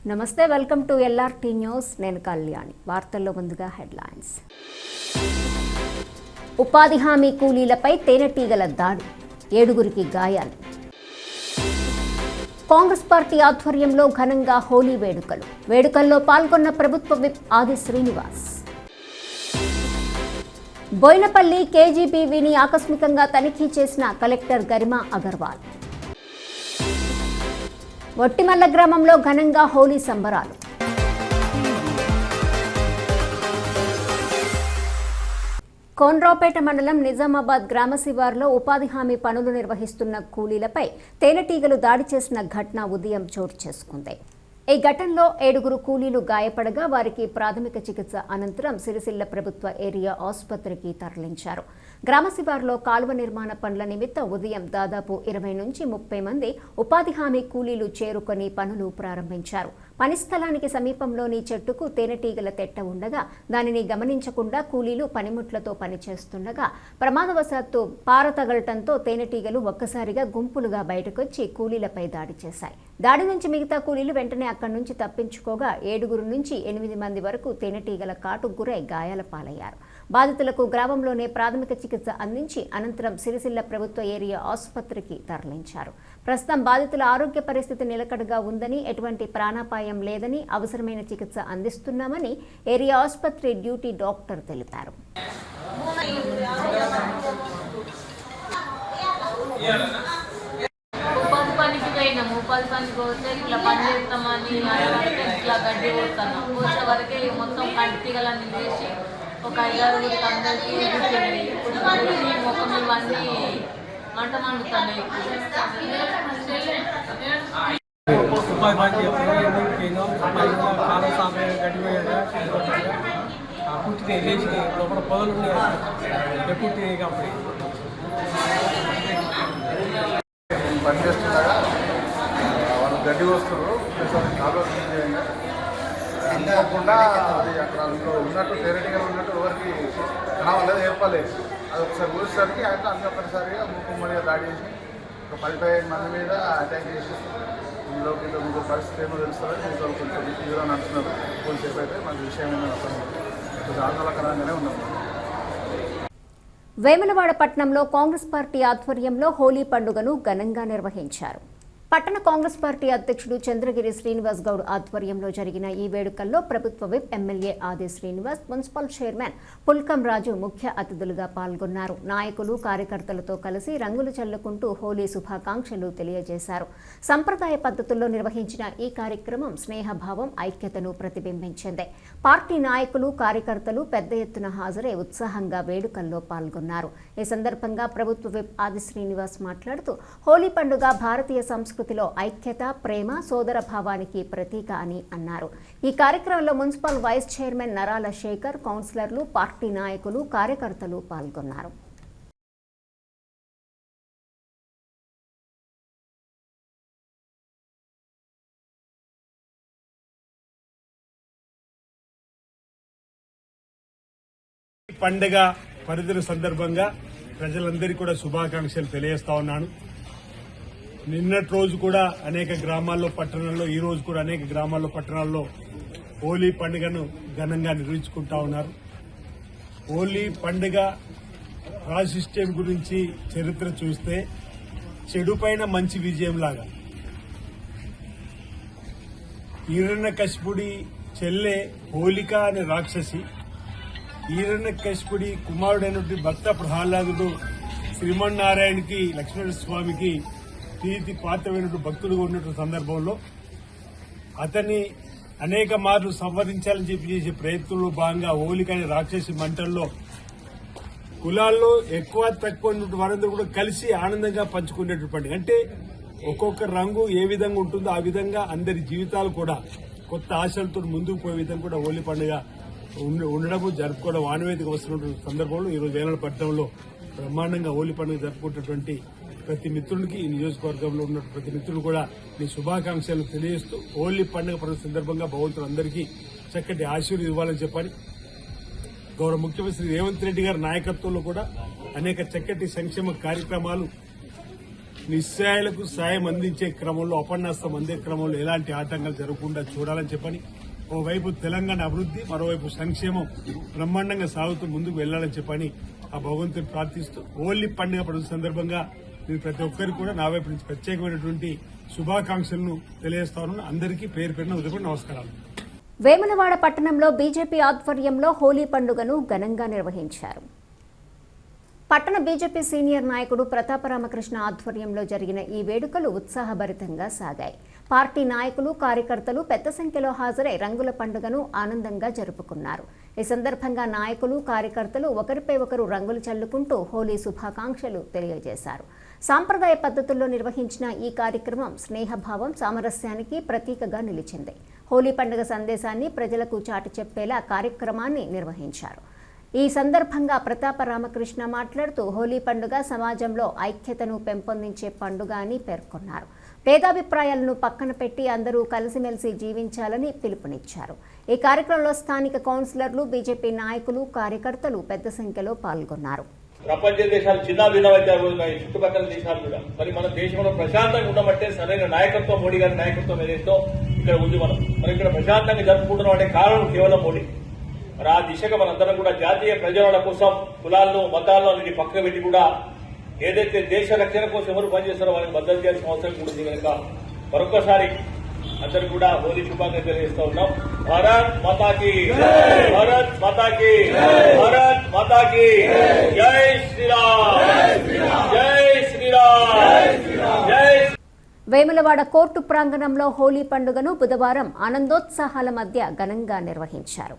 నమస్తే, welcome to LRT news. నేను కళ్యాణి. వార్తల్లో ముందుగా హెడ్లైన్స్. ఉపాధి హామీ కూలీలపై తేనెటీగల దాడి, 7గురికి గాయాలు. కాంగ్రెస్ పార్టీ ఆధ్వర్యంలో ఘనంగా హోలీ వేడుకల్లో పాల్గొన్న ప్రభుత్వ విప్ ఆది శ్రీనివాస్. బోయినపల్లి కేజీబీవీని ఆకస్మికంగా తనిఖీ చేసిన కలెక్టర్ గరిమా అగర్వాల్. ఒట్టిమల్ల గ్రామంలో ఘనంగా హోలీ సంబరాలు. కోన్రావుపేట మండలం నిజామాబాద్ గ్రామ శివారులో ఉపాధి హామీ పనులు నిర్వహిస్తున్న కూలీలపై తేనెటీగలు దాడి చేసిన ఘటన ఉదయం చోటు చేసుకుంది. ఈ ఘటనలో 7గురు కూలీలు గాయపడగా వారికి ప్రాథమిక చికిత్స అనంతరం సిరిసిల్ల ప్రభుత్వ ఏరియా ఆసుపత్రికి తరలించారు. గ్రామ శివారులో కాలువ నిర్మాణ పనుల నిమిత్తం ఉదయం దాదాపు 20 నుంచి 30 మంది ఉపాధి హామీ కూలీలు చేరుకొని పనులు ప్రారంభించారు. పని స్థలానికి సమీపంలోని చెట్టుకు తేనెటీగల తెట్ట ఉండగా దానిని గమనించకుండా కూలీలు పనిముట్లతో పనిచేస్తుండగా ప్రమాదవశాత్తు పార తగలటంతో తేనెటీగలు ఒక్కసారిగా గుంపులుగా బయటకొచ్చి కూలీలపై దాడి చేశాయి. దాడి నుంచి మిగతా కూలీలు వెంటనే అక్కడి నుంచి తప్పించుకోగా 7 నుంచి 8 మంది వరకు తేనెటీగల కాటుకు గురై గాయాల పాలయ్యారు. బాధితులకు గ్రామంలోనే ప్రాథమిక చికిత్స అందించి అనంతరం సిరిసిల్ల ప్రభుత్వ ఏరియా ఆసుపత్రికి తరలించారు. ప్రస్తుతం బాధితుల ఆరోగ్య పరిస్థితి నిలకడగా ఉందని, ఎటువంటి ప్రాణాపాయం లేదని, అవసరమైన చికిత్స అందిస్తున్నామని ఏరియా ఆసుపత్రి డ్యూటీ డాక్టర్ తెలిపారు. ఉపాధి పనికి పోతే ఇట్లా పని చేస్తామని ఇట్లా గడ్డి పోతున్నాం. పోసే వరకే మొత్తం కంటి తీగలన్నీ వేసి ఒక 5-6 అందరికీ గుర్తున్నాయి. ఇప్పుడు ముఖం ఇవన్నీ మంట మండుతున్నాయి. ఉపాధి పని చేస్తున్నాం. కాలం సాంప్రదాయ గడ్డిపోయాక పూర్తిగా లేచి లోపల పొదలు పూర్తి కాబట్టి పని చేస్తుండగా వాళ్ళు గడ్డి వస్తున్నారు. కాలువ అనుకోకుండా అది అక్కడ అందులో ఉన్నట్టు తేనెటీగలు ఉన్నట్టు ఎవరికి కనవలేదు, ఏర్పలేదు. అది ఒకసారి ఊసేసరికి అయితే అన్ని ఒక్కసారిగా మూకుమ్మడిగా దాడి చేసి ఒక 15 మంది మీద అటాక్ చేసి ఇందులోకి ఇంకో పరిస్థితి ఏమో తెలుస్తుంది. ఇందులో కొంచెం తీవ్రంగా నడుస్తున్నారు. కొంచెంసేపు అయితే మనకి విషయం ఏంటో కొంచెం ఆందోళనకరంగానే ఉన్నాం. వేములవాడ పట్టణంలో కాంగ్రెస్ పార్టీ ఆధ్వర్యంలో హోలీ పండుగను ఘనంగా నిర్వహించారు. పట్టణ కాంగ్రెస్ పార్టీ అధ్యక్షుడు చంద్రగిరి శ్రీనివాస్ గౌడ్ ఆధ్వర్యంలో జరిగిన ఈ వేడుకల్లో ప్రభుత్వ విప్ ఎమ్మెల్యే ఆది శ్రీనివాస్, మున్సిపల్ చైర్మన్ పుల్కం రాజు ముఖ్య అతిథులుగా పాల్గొన్నారు. నాయకులు కార్యకర్తలతో కలిసి రంగులు చల్లుకుంటూ హోలీ శుభాకాంక్షలు తెలియజేశారు. సంప్రదాయ పద్ధతుల్లో నిర్వహించిన ఈ కార్యక్రమం స్నేహభావం, ఐక్యతను ప్రతిబింబించింది. పార్టీ నాయకులు కార్యకర్తలు పెద్ద ఎత్తున హాజరై ఉత్సాహంగా వేడుకల్లో పాల్గొన్నారు. ఈ సందర్భంగా ప్రభుత్వ విప్ ఆది శ్రీనివాస్ మాట్లాడుతూ హోలీ పండుగ భారతీయ సంస్కృతిలో ఐక్యత, ప్రేమ, సోదర భావానికి ప్రతీక అని అన్నారు. ఈ కార్యక్రమంలో మున్సిపల్ వైస్ చైర్మన్ నరాల శేఖర్, కౌన్సిలర్లు, పార్టీ నాయకులు, కార్యకర్తలు పాల్గొన్నారు. పండుగ పరిధుల సందర్భంగా ప్రజలందరికీ కూడా శుభాకాంక్షలు తెలియజేస్తా ఉన్నాను. నిన్నటి రోజు కూడా అనేక గ్రామాల్లో, పట్టణాల్లో, ఈ రోజు కూడా అనేక గ్రామాల్లో, పట్టణాల్లో హోలీ పండుగను ఘనంగా నిర్వహించుకుంటా ఉన్నారు. హోలీ పండుగ ప్రాశస్త్యం గురించి చరిత్ర చూస్తే చెడు పైన మంచి విజయం లాగా హిరణ్యకశిపుడి చెల్లె హోలిక అనే రాక్షసి, హిరణ్యకశిపుడి కుమారుడైనటువంటి భక్త ప్రహ్లాదుడు శ్రీమన్నారాయణకి, లక్ష్మణ స్వామికి ప్రీతి పాత్రమైనటువంటి భక్తుడుగా ఉన్నటువంటి సందర్భంలో అతన్ని అనేక మార్లు సంవరించాలని చెప్పి చేసే ప్రయత్నంలో భాగంగా హోలిక అనే రాక్షసి మంటల్లో కులాల్లో ఎక్కువ తక్కువ ఉన్నటువంటి వారందరూ కూడా కలిసి ఆనందంగా పంచుకునేటువంటి పండుగ. అంటే ఒక్కొక్క రంగు ఏ విధంగా ఉంటుందో ఆ విధంగా అందరి జీవితాలు కూడా కొత్త ఆశలతో ముందుకు పోయే విధంగా కూడా హోలీ పండుగ ఉండడము, జరుపుకోవడం ఆనవాయితీగా వస్తున్నటువంటి సందర్భంలో ఈరోజు వేములవాడ పట్టణంలో బ్రహ్మాండంగా హోలీ పండుగ జరుపుకున్నటువంటి ప్రతి మిత్రుడికి, ఈ నియోజకవర్గంలో ఉన్న ప్రతి మిత్రులు కూడా మీ శుభాకాంక్షలు తెలియజేస్తూ హోలీ పండుగ సందర్భంగా భగవంతుడు అందరికీ చక్కటి ఆశీర్వాదం ఇవ్వాలని చెప్పని గౌరవ ముఖ్యమంత్రి రేవంత్ రెడ్డి గారి నాయకత్వంలో కూడా అనేక చక్కటి సంక్షేమ కార్యక్రమాలు నిస్సహాయులకు సాయం అందించే క్రమంలో అపన్నస్తం అందే క్రమంలో ఎలాంటి ఆటంకాలు జరగకుండా చూడాలని చెప్పని ఓవైపు తెలంగాణ అభివృద్ది మరోవైపు సంక్షేమం బ్రహ్మాండంగా సాగుతూ ముందుకు వెళ్లాలని చెప్పని ఆ భగవంతుని ప్రార్థిస్తూ హోలీ పండుగ పడుతున్న సందర్భంగా నేను ప్రతి ఒక్కరికి కూడా నా వైపు నుంచి ప్రత్యేకమైనటువంటి శుభాకాంక్షలను తెలియజేస్తాను. అందరికీ పేరు పేరున ఉదయం నమస్కారాలు. వేములవాడ పట్టణంలో బీజేపీ ఆధ్వర్యంలో హోలీ పండుగను ఘనంగా నిర్వహించారు. పట్టణ బీజేపీ సీనియర్ నాయకుడు ప్రతాపరామకృష్ణ ఆధ్వర్యంలో జరిగిన ఈ వేడుకలు ఉత్సాహభరితంగా సాగాయి. పార్టీ నాయకులు కార్యకర్తలు పెద్ద సంఖ్యలో హాజరై రంగుల పండుగను ఆనందంగా జరుపుకున్నారు. ఈ సందర్భంగా నాయకులు కార్యకర్తలు ఒకరిపై ఒకరు రంగులు చల్లుకుంటూ హోలీ శుభాకాంక్షలు తెలియజేశారు. సాంప్రదాయ పద్ధతుల్లో నిర్వహించిన ఈ కార్యక్రమం స్నేహభావం సామరస్యానికి ప్రతీకగా నిలిచింది. హోలీ పండుగ సందేశాన్ని ప్రజలకు చాటి చెప్పేలా కార్యక్రమాన్ని నిర్వహించారు. ఈ సందర్భంగా ప్రతాప రామకృష్ణ మాట్లాడుతూ హోలీ పండుగ సమాజంలో ఐక్యతను పెంపొందించే పండుగ అని పేర్కొన్నారు. భేదాభిప్రాయాలను పక్కన పెట్టి అందరూ కలిసిమెలిసి జీవించాలని పిలుపునిచ్చారు. ఈ కార్యక్రమంలో స్థానిక కౌన్సిలర్లు, బీజేపీ నాయకులు, కార్యకర్తలు పెద్ద సంఖ్యలో పాల్గొన్నారు. ప్రపంచ దేశాలు చిన్న భిన్నమైతే చుట్టుపక్కల దేశాలు కూడా మరి మన దేశంలో ప్రశాంతంగా ఉండమంటే సరైన నాయకత్వం, మోడీ గారి నాయకత్వం ఏదైతే ఇక్కడ ఉంది. మనం ఇక్కడ ప్రశాంతంగా జరుపుకుంటున్నాం అంటే కారణం కేవలం మోడీ. మరి ఆ దిశగా మనందరం కూడా జాతీయ ప్రయోజనాల కోసం కులాలను, మతాలను అన్నిటి పక్కన పెట్టి కూడా ఏదైతే దేశ రక్షణ కోసం ఎవరు పనిచేస్తారో వాళ్ళకి మద్దతు చేయాల్సిన అవసరం కూడా ఉంది కనుక మరొకసారి అందరు కూడా హోలీ శుభాకాంక్షలు తెలియజేస్తా ఉన్నాం. భారత్ మాతాకి, భారత్ మాతాకి, భారత్ మాతాకి జై శ్రీరామ్, జై శ్రీరామ్, జై. వేములవాడ కోర్టు ప్రాంగణంలో హోలీ పండుగను బుధవారం ఆనందోత్సాహాల మధ్య ఘనంగా నిర్వహించారు.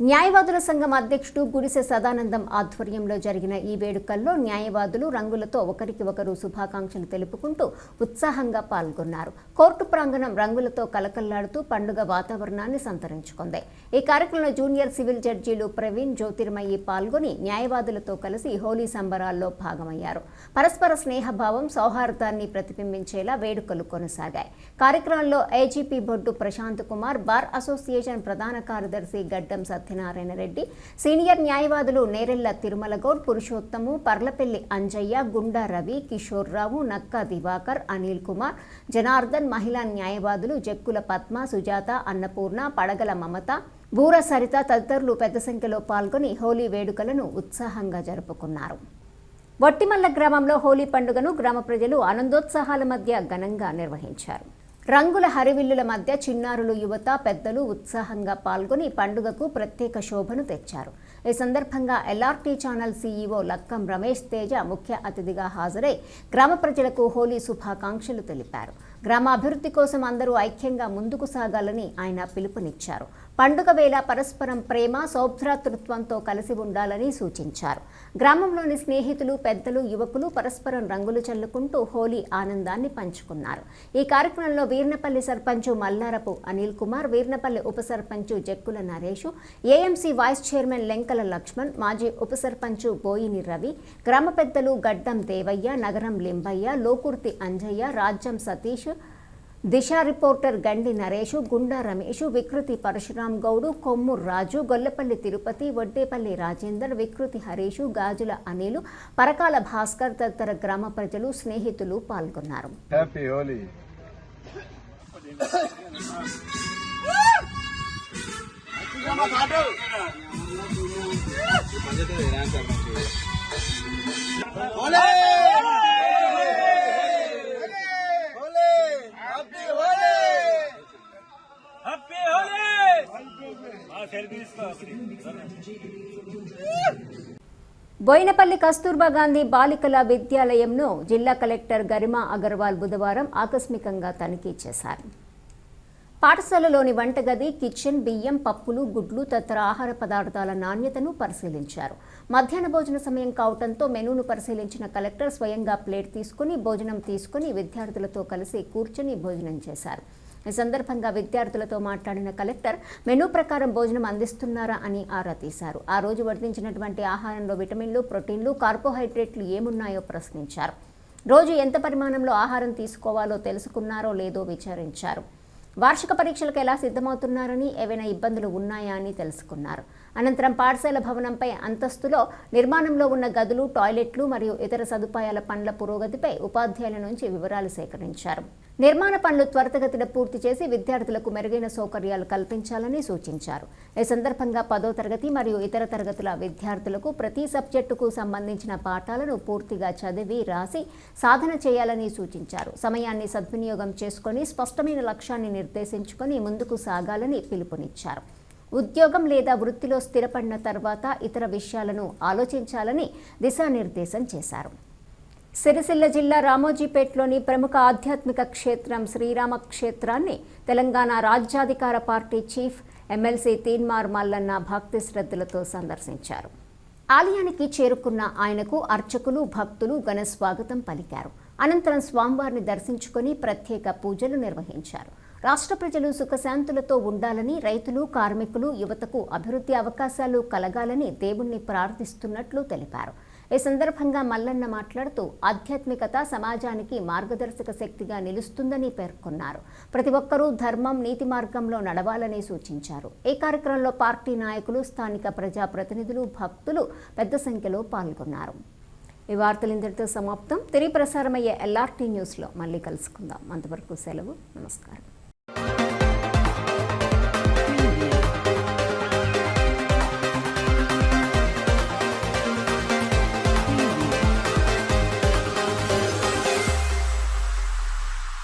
న్యాయవాదుల సంఘం అధ్యక్షుడు గుడిసె సదానందం ఆధ్వర్యంలో జరిగిన ఈ వేడుకల్లో న్యాయవాదులు రంగులతో ఒకరికి ఒకరు శుభాకాంక్షలు తెలుపుకుంటూ ఉత్సాహంగా పాల్గొన్నారు. కోర్టు ప్రాంగణం రంగులతో కలకల్లాడుతూ పండుగ వాతావరణాన్ని సంతరించుకుంది. ఈ కార్యక్రమంలో జూనియర్ సివిల్ జడ్జీలు ప్రవీణ్, జ్యోతిర్మయి పాల్గొని న్యాయవాదులతో కలిసి హోలీ సంబరాల్లో భాగమయ్యారు. పరస్పర స్నేహభావం, సౌహార్దాన్ని ప్రతిబింబించేలా వేడుకలు కొనసాగాయి. కార్యక్రమంలో ఏజీపీ బొడ్డు ప్రశాంత్ కుమార్, బార్ అసోసియేషన్ ప్రధాన కార్యదర్శి గడ్డం సత్యనారాయణ రెడ్డి, సీనియర్ న్యాయవాదులు నేరెళ్ల తిరుమల గౌడ్, పురుషోత్తము, పర్లపల్లి అంజయ్య, గుండా రవి, కిషోర్ రావు, నక్కా దివాకర్, అనిల్ కుమార్, జనార్దన్, మహిళా న్యాయవాదులు జక్కుల పద్మ, సుజాత, అన్నపూర్ణ, పడగల మమత, బూర సరిత తదితరులు పెద్ద సంఖ్యలో పాల్గొని హోలీ వేడుకలను ఉత్సాహంగా జరుపుకున్నారు. వట్టిమల్ల గ్రామంలో హోలీ పండుగను గ్రామ ప్రజలు ఆనందోత్సాహాల మధ్య ఘనంగా నిర్వహించారు. రంగుల హరివిల్లుల మధ్య చిన్నారులు, యువత, పెద్దలు ఉత్సాహంగా పాల్గొని పండుగకు ప్రత్యేక శోభను తెచ్చారు. ఈ సందర్భంగా LRT channel CEO Lakkam Ramesh Teja ముఖ్య అతిథిగా హాజరై గ్రామ ప్రజలకు హోలీ శుభాకాంక్షలు తెలిపారు. గ్రామ అభివృద్ధి కోసం అందరూ ఐక్యంగా ముందుకు సాగాలని ఆయన పిలుపునిచ్చారు. పండుగ వేళ పరస్పరం ప్రేమ, సౌభ్రాతృత్వంతో కలిసి ఉండాలని సూచించారు. గ్రామంలోని స్నేహితులు, పెద్దలు, యువకులు పరస్పరం రంగులు చల్లుకుంటూ హోలీ ఆనందాన్ని పంచుకున్నారు. ఈ కార్యక్రమంలో వీర్నపల్లి సర్పంచు మల్లారపు అనిల్ కుమార్, వీర్నపల్లి ఉప సర్పంచు Jakkula Naresh, AMC vice chairman Lenkala Lakshman, మాజీ ఉప సర్పంచు బోయిని రవి, గ్రామ పెద్దలు గడ్డం దేవయ్య, నగరం లింబయ్య, లోకుర్తి అంజయ్య, రాజ్యం సతీష్, దిశ రిపోర్టర్ గండి నరేషు, గుండా రమేషు, వికృతి పరశురాం గౌడు, కొమ్ము రాజు, గొల్లపల్లి తిరుపతి, వడ్డేపల్లి రాజేందర్, వికృతి హరీషు, గాజుల అనిలు, పరకాల భాస్కర్ తదితర గ్రామ ప్రజలు, స్నేహితులు పాల్గొన్నారు. హ్యాపీ హోలీ. బోయినపల్లి కస్తూర్బా గాంధీ బాలికల విద్యాలయంను జిల్లా కలెక్టర్ గరిమా అగర్వాల్ బుధవారం ఆకస్మికంగా తనిఖీ చేశారు. పాఠశాలలోని వంటగది, కిచెన్, బియ్యం, పప్పులు, గుడ్లు తదితర ఆహార పదార్థాల నాణ్యతను పరిశీలించారు. మధ్యాహ్న భోజన సమయం కావడంతో మెనూను పరిశీలించిన కలెక్టర్ స్వయంగా ప్లేట్ తీసుకుని భోజనం తీసుకుని విద్యార్థులతో కలిసి కూర్చొని భోజనం చేశారు. ఈ సందర్భంగా విద్యార్థులతో మాట్లాడిన కలెక్టర్ మెనూ ప్రకారం భోజనం అందిస్తున్నారా అని ఆరా తీశారు. ఆ రోజు వడ్డించినటువంటి ఆహారంలో విటమిన్లు, ప్రోటీన్లు, కార్బోహైడ్రేట్లు ఏమున్నాయో ప్రశ్నించారు. రోజు ఎంత పరిమాణంలో ఆహారం తీసుకోవాలో తెలుసుకున్నారో లేదో విచారించారు. వార్షిక పరీక్షలకు ఎలా సిద్ధమవుతున్నారని, ఏవైనా ఇబ్బందులు ఉన్నాయా అని తెలుసుకున్నారు. అనంతరం పాఠశాల భవనంపై అంతస్తులో నిర్మాణంలో ఉన్న గదులు, టాయిలెట్లు మరియు ఇతర సదుపాయాల పనుల పురోగతిపై ఉపాధ్యాయుల నుంచి వివరాలు సేకరించారు. నిర్మాణ పనులు త్వరితగతిన పూర్తి చేసి విద్యార్థులకు మెరుగైన సౌకర్యాలు కల్పించాలని సూచించారు. ఈ సందర్భంగా 10వ తరగతి మరియు ఇతర తరగతుల విద్యార్థులకు ప్రతి సబ్జెక్టుకు సంబంధించిన పాఠాలను పూర్తిగా చదివి రాసి సాధన చేయాలని సూచించారు. సమయాన్ని సద్వినియోగం చేసుకుని స్పష్టమైన లక్ష్యాన్ని నిర్దేశించుకొని ముందుకు సాగాలని పిలుపునిచ్చారు. ఉద్యోగం లేదా వృత్తిలో స్థిరపడిన తర్వాత ఇతర విషయాలను ఆలోచించాలని దిశానిర్దేశం చేశారు. సిరిసిల్ల జిల్లా రామోజీపేట్లోని ప్రముఖ ఆధ్యాత్మిక క్షేత్రం శ్రీరామ క్షేత్రాన్ని Telangana Rajyadhikara party chief MLC Teenmar Mallanna భక్తి శ్రద్ధలతో సందర్శించారు. ఆలయానికి చేరుకున్న ఆయనకు అర్చకులు, భక్తులు ఘన స్వాగతం పలికారు. అనంతరం స్వామివారిని దర్శించుకొని ప్రత్యేక పూజలు నిర్వహించారు. రాష్ట్ర ప్రజలు సుఖశాంతులతో ఉండాలని, రైతులు, కార్మికులు, యువతకు అభివృద్ధి అవకాశాలు కలగాలని దేవుణ్ణి ప్రార్థిస్తున్నట్లు తెలిపారు. ఈ సందర్భంగా మల్లన్న మాట్లాడుతూ ఆధ్యాత్మికత సమాజానికి మార్గదర్శక శక్తిగా నిలుస్తుందని పేర్కొన్నారు. ప్రతి ఒక్కరూ ధర్మం, నీతి మార్గంలో నడవాలని సూచించారు. ఈ కార్యక్రమంలో పార్టీ నాయకులు, స్థానిక ప్రజాప్రతినిధులు, భక్తులు పెద్ద సంఖ్యలో పాల్గొన్నారు. ఈ వార్తలు ఇంతటితో సమాప్తం. తిరిగి ప్రసారమయ్యే LRT న్యూస్లో మళ్ళీ కలుసుకుందాం. అంతవరకు సెలవు. నమస్కారం.